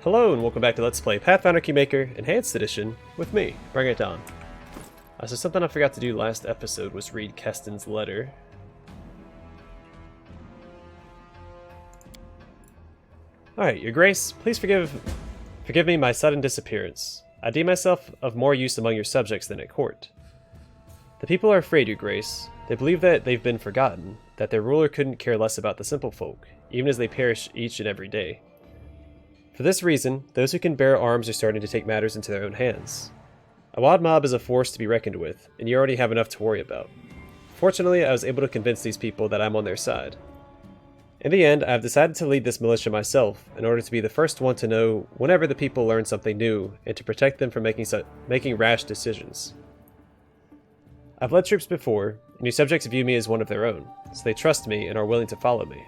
Hello and welcome back to Let's Play Pathfinder Kingmaker Enhanced Edition with me, BringItDon. So something I forgot to do last episode was read Keston's letter. Alright, Your Grace, please forgive me my sudden disappearance. I deem myself of more use among your subjects than at court. The people are afraid, Your Grace. They believe that they've been forgotten, that their ruler couldn't care less about the simple folk, even as they perish each and every day. For this reason, those who can bear arms are starting to take matters into their own hands. A wild mob is a force to be reckoned with, and you already have enough to worry about. Fortunately, I was able to convince these people that I'm on their side. In the end, I have decided to lead this militia myself, in order to be the first one to know whenever the people learn something new, and to protect them from making rash decisions. I've led troops before, and your subjects view me as one of their own, so they trust me and are willing to follow me.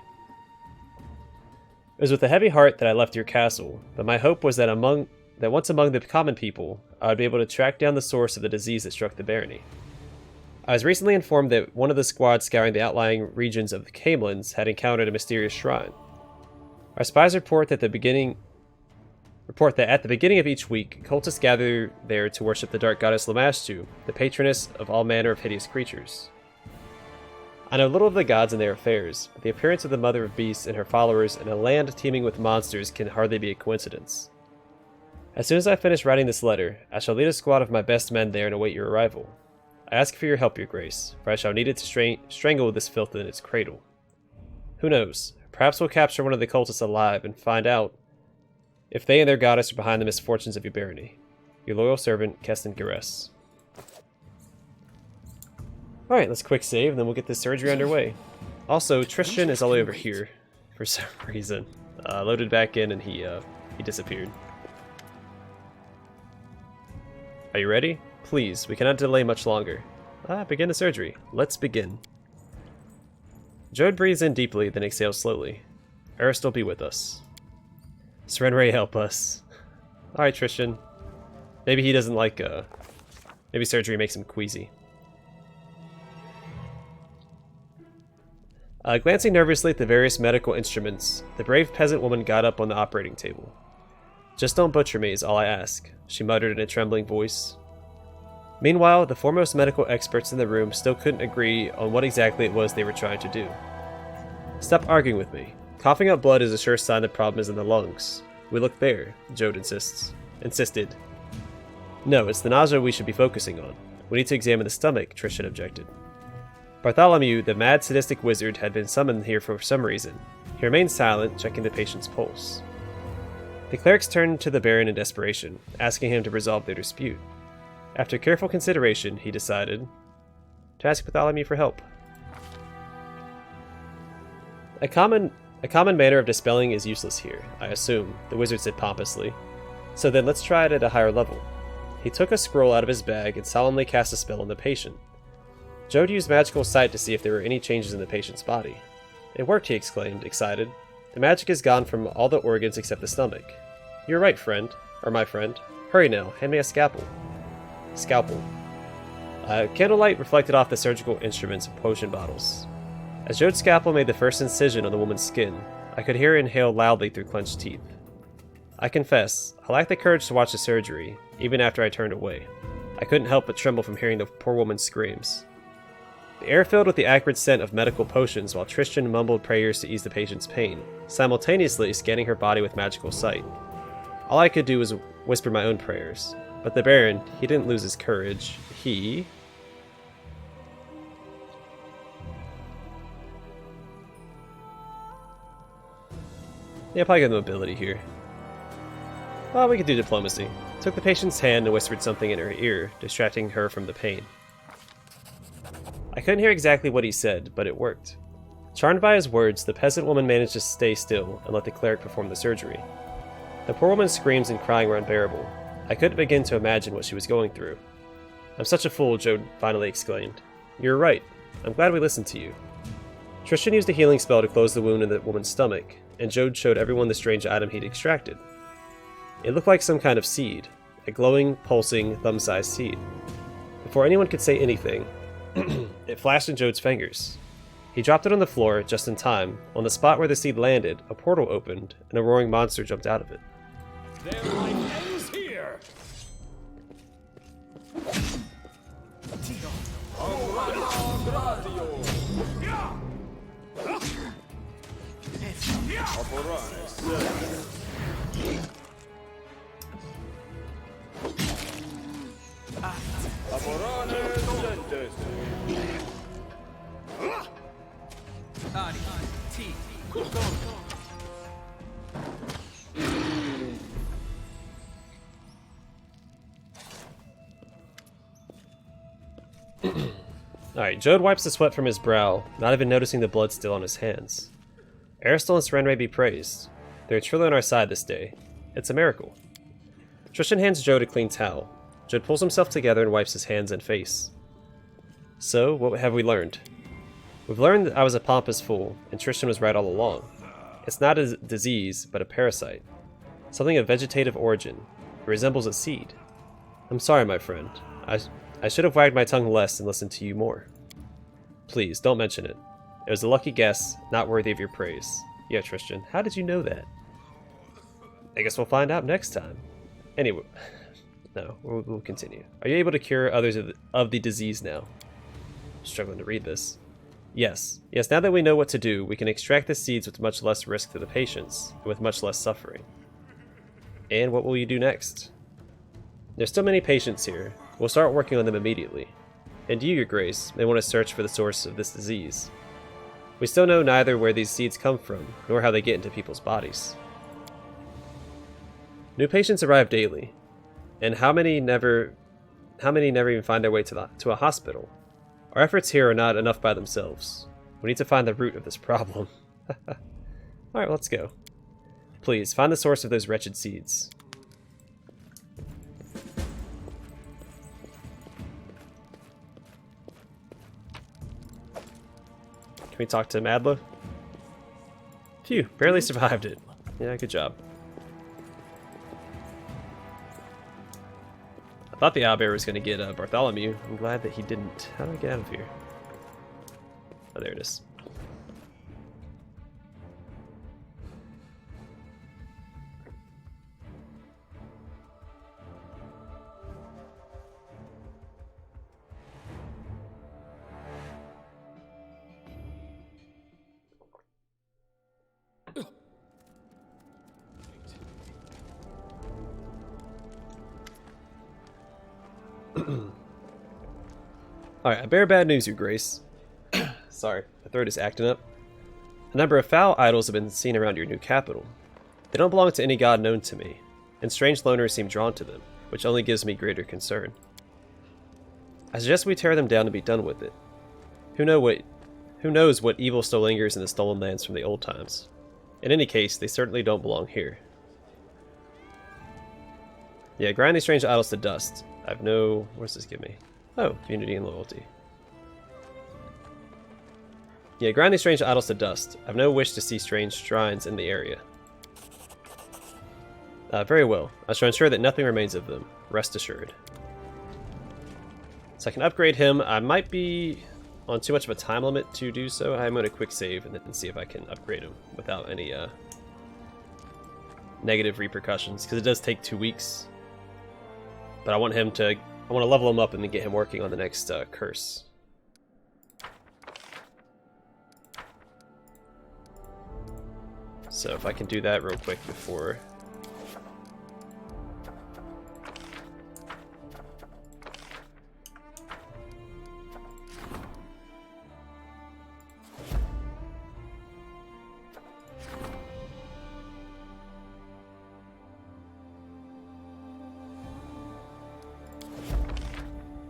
It was with a heavy heart that I left your castle, but my hope was that once among the common people, I would be able to track down the source of the disease that struck the barony. I was recently informed that one of the squads scouring the outlying regions of the Camelins had encountered a mysterious shrine. Our spies report that at the beginning of each week, cultists gather there to worship the dark goddess Lamashtu, the patroness of all manner of hideous creatures. I know little of the gods and their affairs, but the appearance of the Mother of Beasts and her followers in a land teeming with monsters can hardly be a coincidence. As soon as I finish writing this letter, I shall lead a squad of my best men there and await your arrival. I ask for your help, Your Grace, for I shall need it to strangle this filth in its cradle. Who knows, perhaps we'll capture one of the cultists alive and find out if they and their goddess are behind the misfortunes of your barony. Your loyal servant, Keston Garess. Alright, let's quick save, and then we'll get this surgery underway. Also, Tristan is all over here, for some reason. Loaded back in, and he disappeared. Are you ready? Please, we cannot delay much longer. Begin the surgery. Let's begin. Jode breathes in deeply, then exhales slowly. Eris will be with us. Serenray, help us. Alright, Tristan. Maybe he doesn't like, maybe surgery makes him queasy. Glancing nervously at the various medical instruments, the brave peasant woman got up on the operating table. Just don't butcher me is all I ask, she muttered in a trembling voice. Meanwhile, the foremost medical experts in the room still couldn't agree on what exactly it was they were trying to do. Stop arguing with me. Coughing up blood is a sure sign the problem is in the lungs. We look there, Jode insisted. No, it's the nausea we should be focusing on. We need to examine the stomach, Tristan objected. Bartholomew, the mad sadistic wizard, had been summoned here for some reason. He remained silent, checking the patient's pulse. The clerics turned to the Baron in desperation, asking him to resolve their dispute. After careful consideration, he decided to ask Bartholomew for help. A common manner of dispelling is useless here, I assume, the wizard said pompously. So then let's try it at a higher level. He took a scroll out of his bag and solemnly cast a spell on the patient. Jode used magical sight to see if there were any changes in the patient's body. It worked, he exclaimed, excited. The magic is gone from all the organs except the stomach. You're right, friend. Or my friend. Hurry now, hand me a scalpel. Candlelight reflected off the surgical instruments and potion bottles. As Jode's scalpel made the first incision on the woman's skin, I could hear her inhale loudly through clenched teeth. I confess, I lacked the courage to watch the surgery, even after I turned away. I couldn't help but tremble from hearing the poor woman's screams. The air filled with the acrid scent of medical potions while Tristan mumbled prayers to ease the patient's pain, simultaneously scanning her body with magical sight. All I could do was whisper my own prayers, but the Baron, he didn't lose his courage. He... Yeah, probably got no ability here. Well, we could do diplomacy. Took the patient's hand and whispered something in her ear, distracting her from the pain. I couldn't hear exactly what he said, but it worked. Charmed by his words, the peasant woman managed to stay still and let the cleric perform the surgery. The poor woman's screams and crying were unbearable. I couldn't begin to imagine what she was going through. I'm such a fool, Jode finally exclaimed. You're right. I'm glad we listened to you. Tristan used a healing spell to close the wound in the woman's stomach, and Jode showed everyone the strange item he'd extracted. It looked like some kind of seed, a glowing, pulsing, thumb-sized seed. Before anyone could say anything, it flashed in Jode's fingers. He dropped it on the floor, just in time. On the spot where the seed landed, a portal opened, and a roaring monster jumped out of it. Their life ends here! Alright, Jode wipes the sweat from his brow, not even noticing the blood still on his hands. Aristal and Serenray be praised. They're truly on our side this day. It's a miracle. Tristan hands Jode a clean towel. Jode pulls himself together and wipes his hands and face. So, what have we learned? We've learned that I was a pompous fool, and Tristan was right all along. It's not a disease, but a parasite. Something of vegetative origin. It resembles a seed. I'm sorry, my friend. I should have wagged my tongue less and listened to you more. Please, don't mention it. It was a lucky guess, not worthy of your praise. Yeah, Tristan, how did you know that? I guess we'll find out next time. Anyway, no, we'll continue. Are you able to cure others of the disease now? I'm struggling to read this. Yes. Yes, now that we know what to do, we can extract the seeds with much less risk to the patients, and with much less suffering. And what will you do next? There's still many patients here. We'll start working on them immediately. And you, Your Grace, may want to search for the source of this disease. We still know neither where these seeds come from, nor how they get into people's bodies. New patients arrive daily, and how many never even find their way to a hospital? Our efforts here are not enough by themselves. We need to find the root of this problem. Alright, let's go. Please, find the source of those wretched seeds. Can we talk to Madla? Phew, barely survived it. Yeah, good job. I thought the owlbear was going to get Bartholomew. I'm glad that he didn't. How do I get out of here? Oh, there it is. Alright, I bear bad news, Your Grace. Sorry, my throat is acting up. A number of foul idols have been seen around your new capital. They don't belong to any god known to me, and strange loners seem drawn to them, which only gives me greater concern. I suggest we tear them down and be done with it. Who knows what evil still lingers in the stolen lands from the old times. In any case, they certainly don't belong here. Yeah, grind these strange idols to dust. I've no... what does this give me? Oh, community and loyalty. Yeah, grind these strange idols to dust. I've no wish to see strange shrines in the area. Very well. I shall ensure that nothing remains of them. Rest assured. So I can upgrade him. I might be on too much of a time limit to do so. I'm going to quick save and then see if I can upgrade him without any negative repercussions, because it does take 2 weeks. But I want to level him up and then get him working on the next curse. So if I can do that real quick before...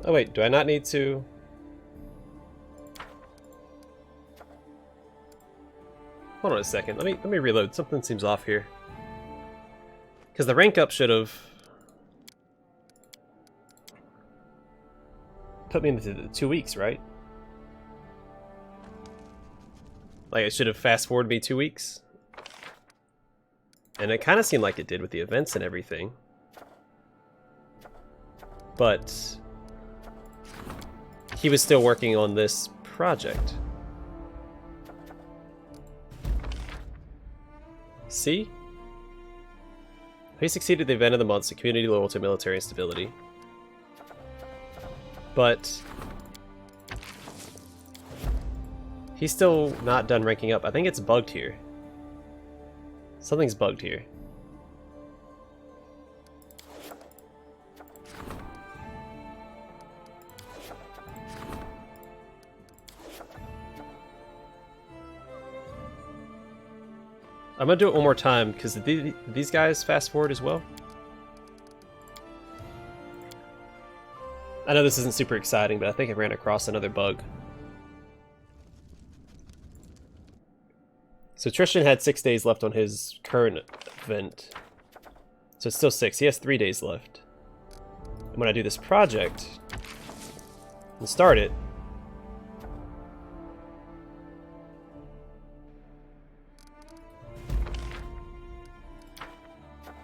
Oh wait, do I not need to... Hold on a second, let me reload. Something seems off here. Because the rank up should have put me into the 2 weeks, right? Like, it should have fast forwarded me 2 weeks. And it kind of seemed like it did with the events and everything. But he was still working on this project. See? He succeeded the event of the month, so community loyalty, military instability. But he's still not done ranking up. I think it's bugged here. Something's bugged here. I'm gonna do it one more time because these guys fast forward as well. I know this isn't super exciting, but I think I ran across another bug. So Tristan had 6 days left on his current event. So it's still 6. He has 3 days left. And when I do this project and start it,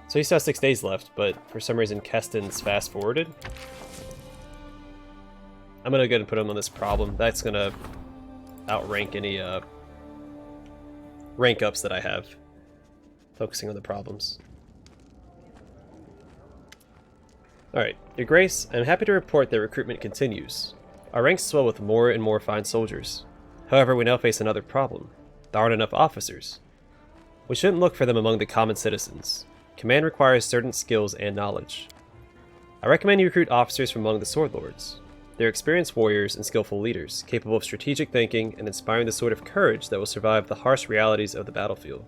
so he still has 6 days left, but for some reason Keston's fast forwarded. I'm gonna go ahead and put him on this problem. That's gonna outrank any rank ups that I have. Focusing on the problems. Alright, Your Grace, I'm happy to report that recruitment continues. Our ranks swell with more and more fine soldiers. However, we now face another problem. There aren't enough officers. We shouldn't look for them among the common citizens. Command requires certain skills and knowledge. I recommend you recruit officers from among the Sword Lords. They're experienced warriors and skillful leaders, capable of strategic thinking and inspiring the sort of courage that will survive the harsh realities of the battlefield.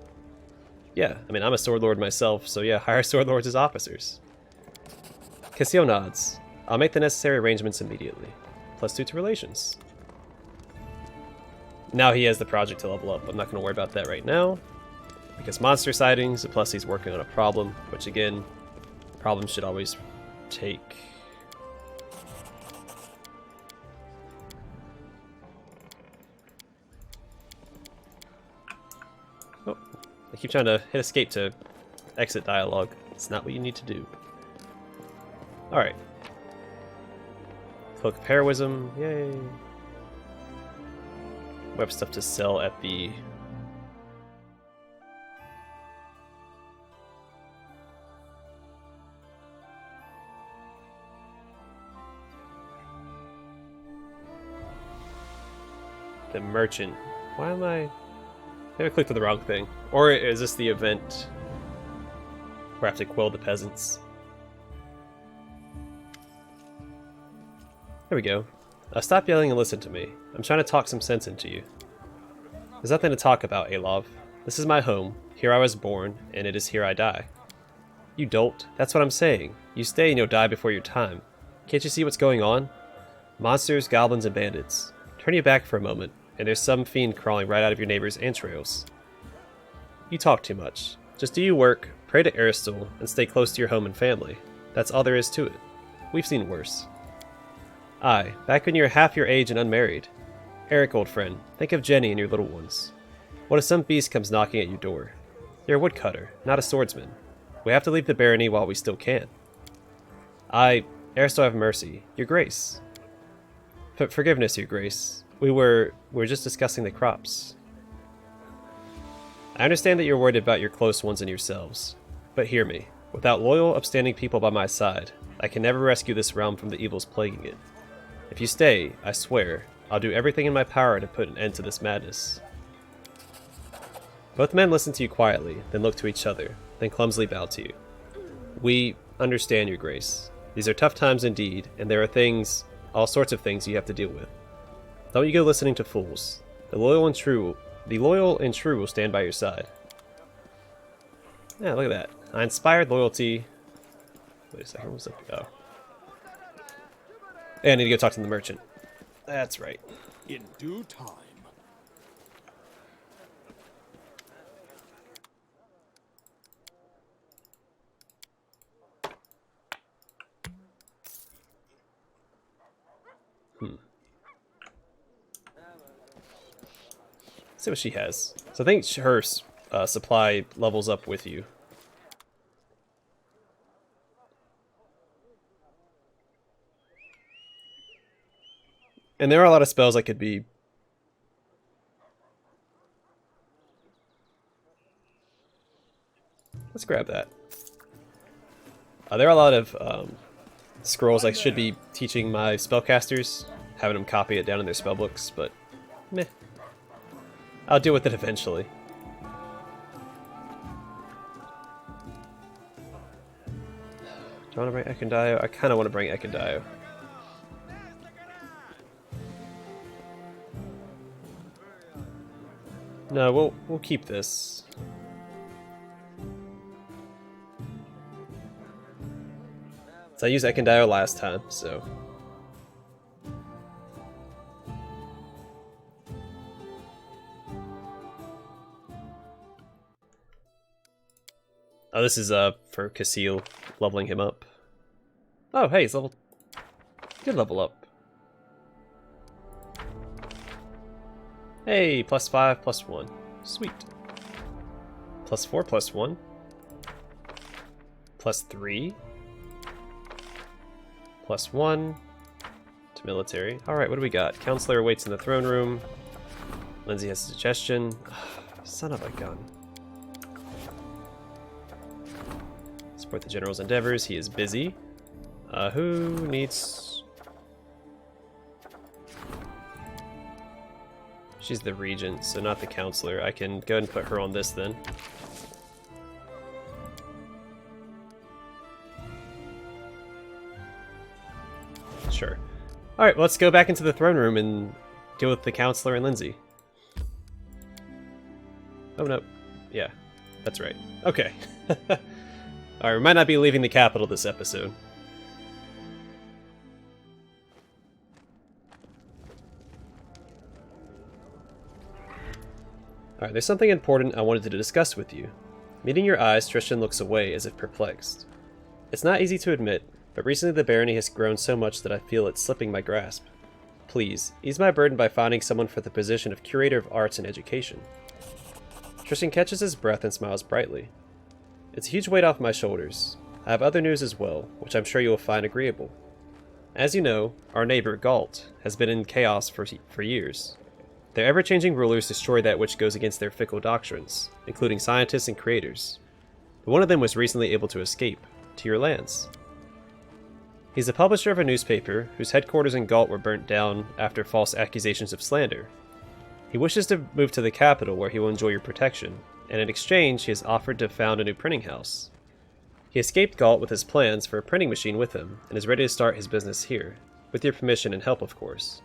Yeah, I mean, I'm a Sword Lord myself, so yeah, hire Sword Lords as officers. Cassio nods. I'll make the necessary arrangements immediately. +2 to relations. Now he has the project to level up. I'm not going to worry about that right now. Because monster sightings, plus he's working on a problem, which again, problems should always take... Oh, I keep trying to hit escape to exit dialogue. It's not what you need to do. Alright. Cloak of Heroism, yay. We have stuff to sell at the... the merchant. Why am I... Maybe I clicked on the wrong thing. Or is this the event where I have to quell the peasants? There we go. Stop yelling and listen to me. I'm trying to talk some sense into you. There's nothing to talk about, Alov. This is my home. Here I was born, and it is here I die. You dolt. That's what I'm saying. You stay and you'll die before your time. Can't you see what's going on? Monsters, goblins, and bandits. Turn your back for a moment, and there's some fiend crawling right out of your neighbor's entrails. You talk too much. Just do your work, pray to Aristotle, and stay close to your home and family. That's all there is to it. We've seen worse. Aye, back when you were half your age and unmarried. Eric, old friend, think of Jenny and your little ones. What if some beast comes knocking at your door? You're a woodcutter, not a swordsman. We have to leave the barony while we still can. Aristotle have mercy, your grace. Forgiveness, your grace. We're just discussing the crops. I understand that you're worried about your close ones and yourselves. But hear me. Without loyal, upstanding people by my side, I can never rescue this realm from the evils plaguing it. If you stay, I swear, I'll do everything in my power to put an end to this madness. Both men listened to you quietly, then looked to each other, then clumsily bowed to you. We understand, your grace. These are tough times indeed, and there are things, all sorts of things you have to deal with. Don't you go listening to fools. The loyal and true will stand by your side. Yeah, look at that. I inspired loyalty. Wait a second, what's up? Oh. Yeah, I need to go talk to the merchant. That's right. In due time. Let's see what she has. So I think her supply levels up with you. And there are a lot of spells I could be... Let's grab that. There are a lot of scrolls I should be teaching my spellcasters, having them copy it down in their spellbooks, but meh. I'll deal with it eventually. Do I want to bring Ekondio? I kind of want to bring Ekondio. No, we'll keep this. So I used Ekondio last time, so. Oh, this is for Casil, leveling him up. Oh, hey, he's level. Good level up. Hey, +5, +1. Sweet. +4, +1. +3. +1 to military. Alright, what do we got? Counselor awaits in the throne room. Lindsay has a suggestion. Son of a gun. Support the general's endeavors. He is busy. Who needs... She's the regent, so not the counselor. I can go ahead and put her on this then. Sure. Alright, well, let's go back into the throne room and deal with the counselor and Lindsay. Oh no. Yeah, that's right. Okay. Alright, we might not be leaving the capital this episode. Alright, there's something important I wanted to discuss with you. Meeting your eyes, Tristan looks away as if perplexed. It's not easy to admit, but recently the barony has grown so much that I feel it's slipping my grasp. Please, ease my burden by finding someone for the position of Curator of Arts and Education. Tristan catches his breath and smiles brightly. It's a huge weight off my shoulders. I have other news as well, which I'm sure you will find agreeable. As you know, our neighbor, Galt, has been in chaos for years. Their ever-changing rulers destroy that which goes against their fickle doctrines, including scientists and creators. But one of them was recently able to escape, to your lands. He's the publisher of a newspaper whose headquarters in Galt were burnt down after false accusations of slander. He wishes to move to the capital where he will enjoy your protection, and in exchange he has offered to found a new printing house. He escaped Galt with his plans for a printing machine with him, and is ready to start his business here, with your permission and help of course.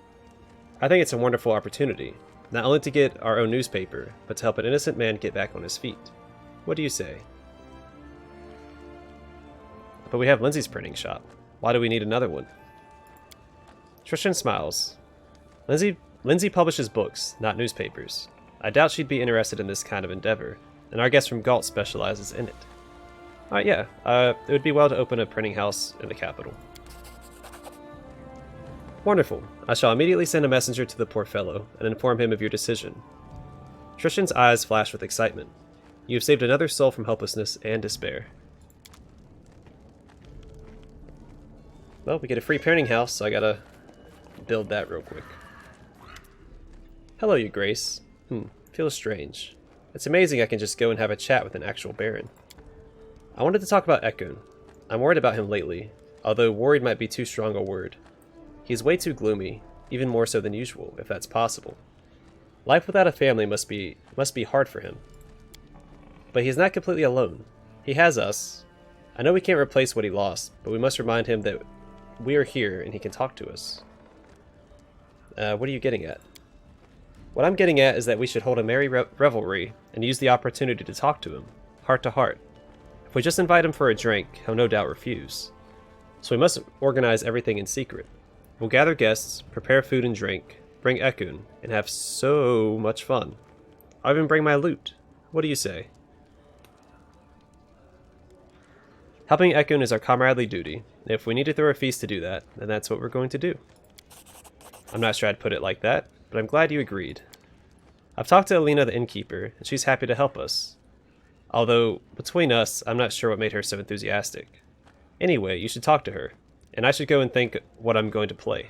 I think it's a wonderful opportunity, not only to get our own newspaper, but to help an innocent man get back on his feet. What do you say? But we have Lindsay's printing shop. Why do we need another one? Tristan smiles. Lindsay publishes books, not newspapers. I doubt she'd be interested in this kind of endeavor, and our guest from Galt specializes in it. Yeah, it would be well to open a printing house in the capital. Wonderful. I shall immediately send a messenger to the poor fellow, and inform him of your decision. Tristan's eyes flash with excitement. You have saved another soul from helplessness and despair. Well, we get a free printing house, so I gotta build that real quick. Hello, Your Grace. Feels strange. It's amazing I can just go and have a chat with an actual Baron. I wanted to talk about Ekun. I'm worried about him lately, although worried might be too strong a word. He's way too gloomy, even more so than usual, if that's possible. Life without a family must be hard for him. But he's not completely alone. He has us. I know we can't replace what he lost, but we must remind him that we are here and he can talk to us. What are you getting at? What I'm getting at is that we should hold a merry revelry and use the opportunity to talk to him, heart to heart. If we just invite him for a drink, he'll no doubt refuse. So we must organize everything in secret. We'll gather guests, prepare food and drink, bring Ekun, and have so much fun. I'll even bring my loot. What do you say? Helping Ekun is our comradely duty, and if we need to throw a feast to do that, then that's what we're going to do. I'm not sure I'd put it like that, but I'm glad you agreed. I've talked to Alina the innkeeper, and she's happy to help us. Although, between us, I'm not sure what made her so enthusiastic. Anyway, you should talk to her, and I should go and think what I'm going to play.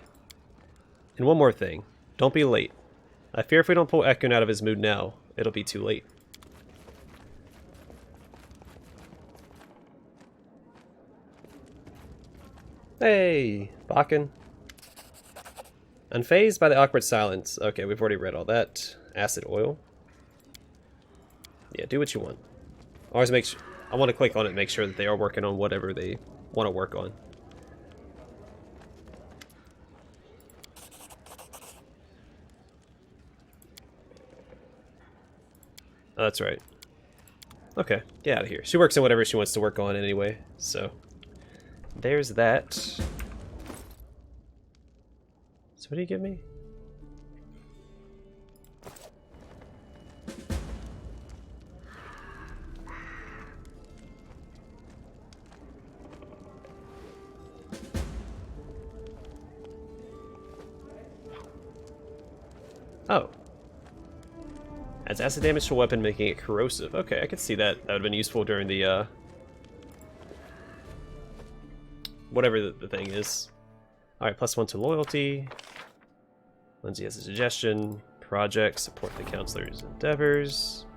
And one more thing, don't be late. I fear if we don't pull Ekun out of his mood now, it'll be too late. Hey, Bakken. Unfazed by the awkward silence. Okay, we've already read all that. Acid oil. Yeah, do what you want. Always make sure. I want to click on it and make sure that they are working on whatever they want to work on. Oh, that's right. Okay, get out of here. She works on whatever she wants to work on anyway, so there's that. So what do you give me? Oh. Adds acid damage to a weapon, making it corrosive. Okay, I could see that. That would have been useful during the, whatever the thing is. Alright, +1 to loyalty. Lindsay has a suggestion. Project, support the counselor's endeavors.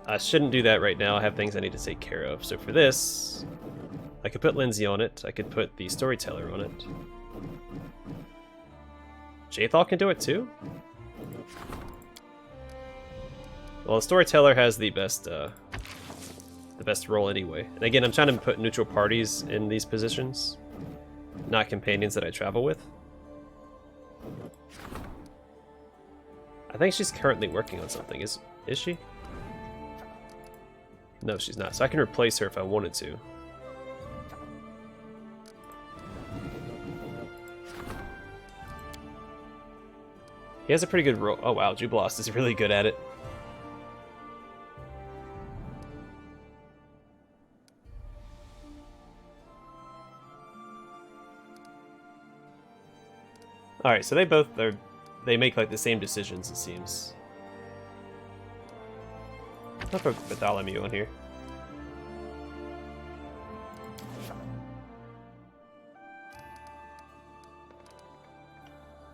I shouldn't do that right now. I have things I need to take care of. So for this, I could put Lindsay on it. I could put the storyteller on it. Jathal can do it too? Well, the storyteller has the best role anyway. And again, I'm trying to put neutral parties in these positions, not companions that I travel with. I think she's currently working on something. Is she? No, she's not. So I can replace her if I wanted to. He has a pretty good role. Oh wow, Jubilost is really good at it. Alright, so they make like the same decisions, it seems. I'll put Bartholomew on here.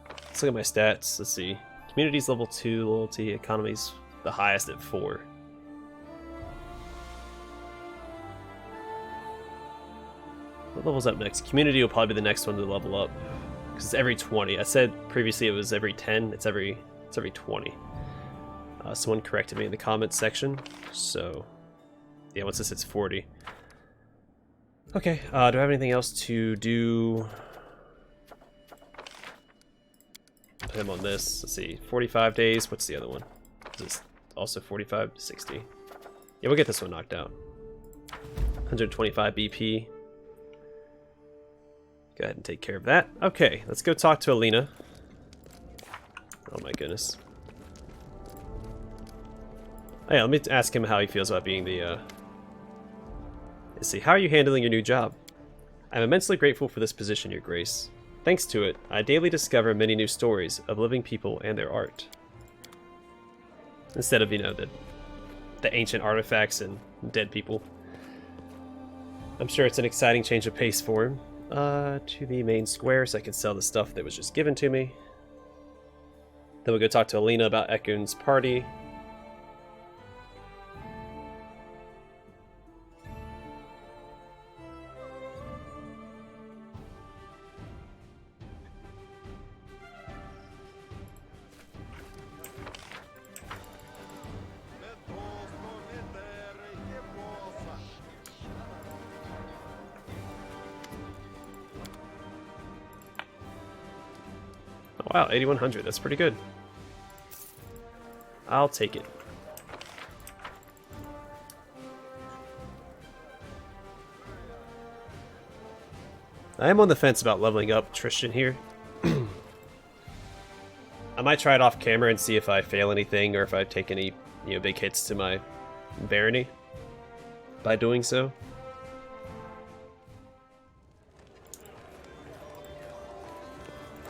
Let's look at my stats. Let's see. Community's level 2, loyalty, economy's the highest at 4. What level's up next? Community will probably be the next one to level up. Because it's every 20. I said previously it was every 10. It's every 20. Someone corrected me in the comments section. So, yeah, once this hits 40. Okay, do I have anything else to do? Put him on this. Let's see, 45 days. What's the other one? Is this also 45? 60. Yeah, we'll get this one knocked out. 125 BP. Go ahead and take care of that. Okay, let's go talk to Alina. Oh my goodness. Oh yeah, let me ask him how he feels about being the, Let's see, how are you handling your new job? I'm immensely grateful for this position, Your Grace. Thanks to it, I daily discover many new stories of living people and their art. Instead of, you know, the ancient artifacts and dead people. I'm sure it's an exciting change of pace for him. To the main square so I can sell the stuff that was just given to me. Then we'll go talk to Alina about Ekun's party. Wow, 8100, that's pretty good. I'll take it. I am on the fence about leveling up Tristan here. I might try it off camera and see if I fail anything or if I take any, you know, big hits to my barony by doing so.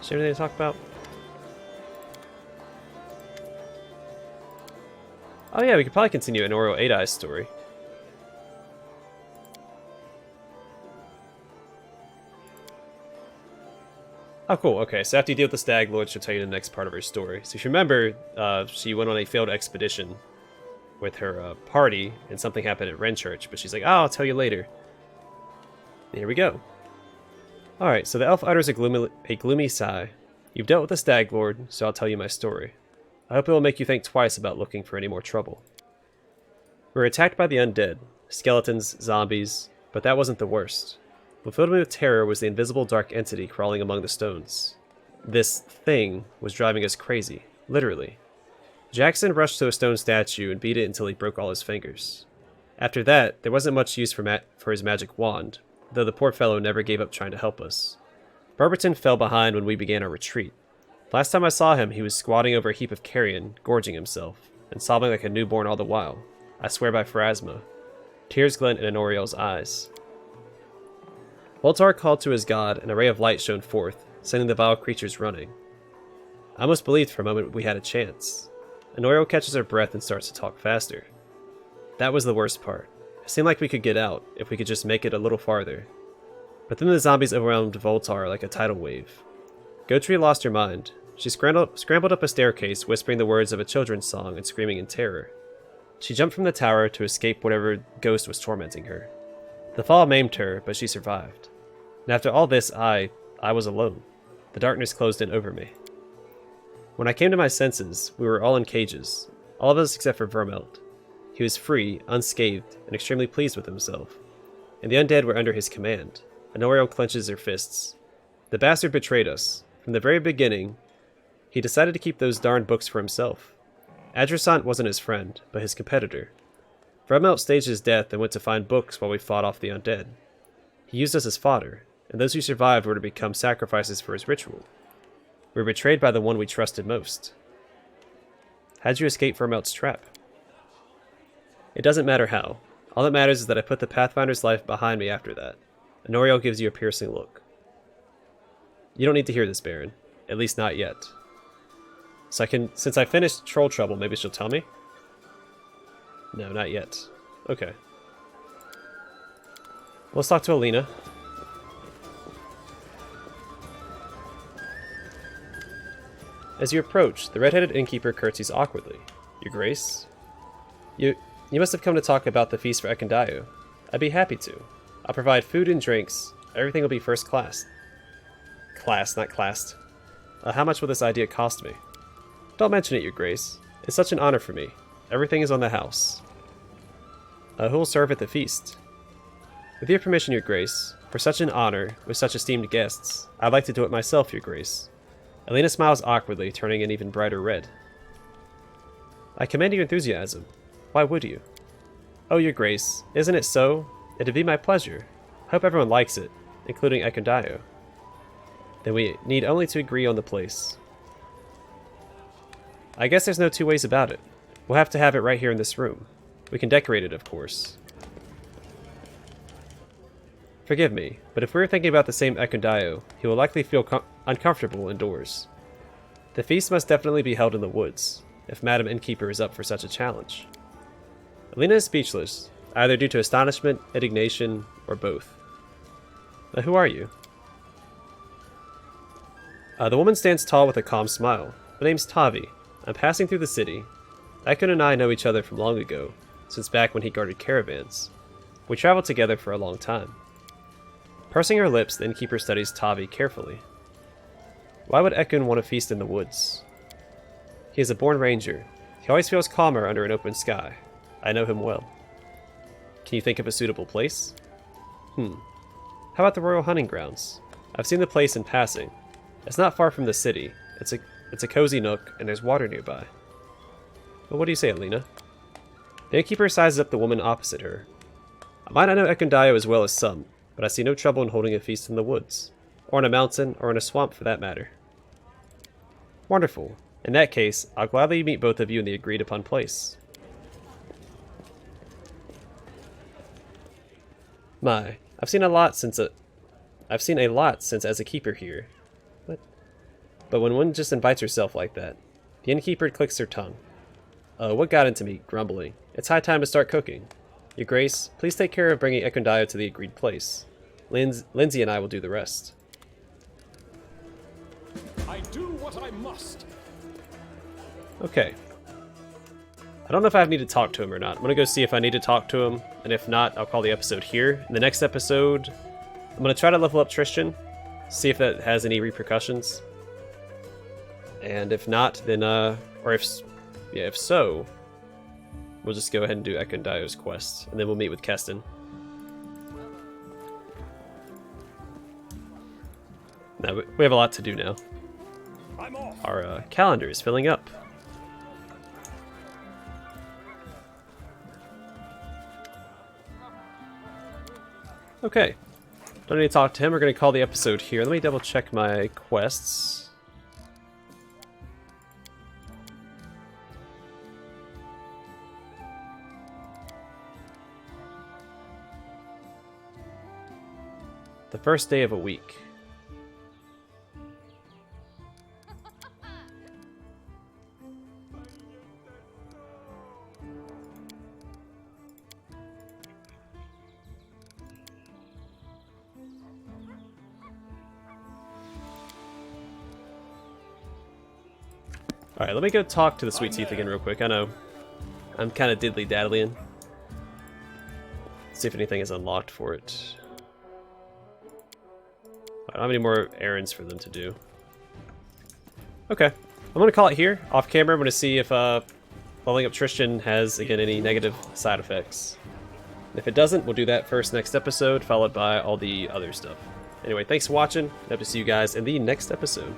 Is there anything to talk about? Oh yeah, we could probably continue an Oro 8 Eyes story. Oh cool, okay, so after you deal with the Stag Lord, she'll tell you the next part of her story. So if you remember, she went on a failed expedition with her party, and something happened at Renchurch, but she's like, oh, I'll tell you later. And here we go. Alright, so the elf utters a gloomy sigh. You've dealt with the Stag Lord, so I'll tell you my story. I hope it will make you think twice about looking for any more trouble. We were attacked by the undead, skeletons, zombies, but that wasn't the worst. What filled me with terror was the invisible dark entity crawling among the stones. This thing was driving us crazy, literally. Jackson rushed to a stone statue and beat it until he broke all his fingers. After that, there wasn't much use for his magic wand, though the poor fellow never gave up trying to help us. Barberton fell behind when we began our retreat. Last time I saw him, he was squatting over a heap of carrion, gorging himself, and sobbing like a newborn all the while. I swear by Pharasma. Tears glint in Honoriel's eyes. Baldur called to his god, and a ray of light shone forth, sending the vile creatures running. I almost believed for a moment we had a chance. Honoriel catches her breath and starts to talk faster. That was the worst part. It seemed like we could get out, if we could just make it a little farther. But then the zombies overwhelmed Voltar like a tidal wave. Goatree lost her mind. She scrambled up a staircase, whispering the words of a children's song and screaming in terror. She jumped from the tower to escape whatever ghost was tormenting her. The fall maimed her, but she survived. And after all this, I was alone. The darkness closed in over me. When I came to my senses, we were all in cages. All of us except for Vermelt. He was free, unscathed, and extremely pleased with himself. And the undead were under his command. Honoriel clenches her fists. The bastard betrayed us. From the very beginning, he decided to keep those darned books for himself. Adressant wasn't his friend, but his competitor. Vermelt staged his death and went to find books while we fought off the undead. He used us as fodder, and those who survived were to become sacrifices for his ritual. We were betrayed by the one we trusted most. How'd you escape Vermelt's trap? It doesn't matter how. All that matters is that I put the Pathfinder's life behind me after that. Honoriel gives you a piercing look. You don't need to hear this, Baron. At least not yet. So since I finished Troll Trouble, maybe she'll tell me? No, not yet. Okay. Let's talk to Alina. As you approach, the red-headed innkeeper curtsies awkwardly. Your Grace? You must have come to talk about the feast for Ekondayo. I'd be happy to. I'll provide food and drinks. Everything will be first class. Class, not classed. How much will this idea cost me? Don't mention it, Your Grace. It's such an honor for me. Everything is on the house. Who will serve at the feast? With your permission, Your Grace, for such an honor, with such esteemed guests, I'd like to do it myself, Your Grace. Alina smiles awkwardly, turning an even brighter red. I commend your enthusiasm. Why would you? Oh, Your Grace, isn't it so? It'd be my pleasure. Hope everyone likes it, including Ekondayo. Then we need only to agree on the place. I guess there's no two ways about it. We'll have to have it right here in this room. We can decorate it, of course. Forgive me, but if we're thinking about the same Ekondayo, he will likely feel uncomfortable indoors. The feast must definitely be held in the woods, if Madam Innkeeper is up for such a challenge. Alina is speechless, either due to astonishment, indignation, or both. Now, who are you? The woman stands tall with a calm smile. My name's Tavi. I'm passing through the city. Ekon and I know each other from long ago, since back when he guarded caravans. We traveled together for a long time. Pursing her lips, the innkeeper studies Tavi carefully. Why would Ekon want to feast in the woods? He is a born ranger. He always feels calmer under an open sky. I know him well. Can you think of a suitable place? How about the Royal Hunting Grounds? I've seen the place in passing. It's not far from the city. It's a cozy nook, and there's water nearby. Well, what do you say, Alina? The innkeeper sizes up the woman opposite her. I might not know Ekondayo as well as some, but I see no trouble in holding a feast in the woods. Or in a mountain, or in a swamp for that matter. Wonderful. In that case, I'll gladly meet both of you in the agreed upon place. My, I've seen a lot since as a keeper here. What? But when one just invites herself like that, the innkeeper clicks her tongue. What got into me, grumbling? It's high time to start cooking. Your Grace, please take care of bringing Ekondayo to the agreed place. Lindsay and I will do the rest. I do what I must. Okay. I don't know if I need to talk to him or not. I'm going to go see if I need to talk to him, and if not, I'll call the episode here. In the next episode, I'm going to try to level up Tristan. see if that has any repercussions. And if not, then or if so, we'll just go ahead and do Ekondio's quest, and then we'll meet with Keston. Now we have a lot to do now. I'm off. Our calendar is filling up. Okay, don't need to talk to him. We're going to call the episode here. Let me double check my quests. The first day of a week. Alright, let me go talk to the Sweet Teeth again real quick. I know I'm kind of diddly-daddlying. See if anything is unlocked for it. I don't have any more errands for them to do. Okay, I'm going to call it here. Off camera, I'm going to see if leveling up Tristan has, again, any negative side effects. And if it doesn't, we'll do that first next episode, followed by all the other stuff. Anyway, thanks for watching. Hope to see you guys in the next episode.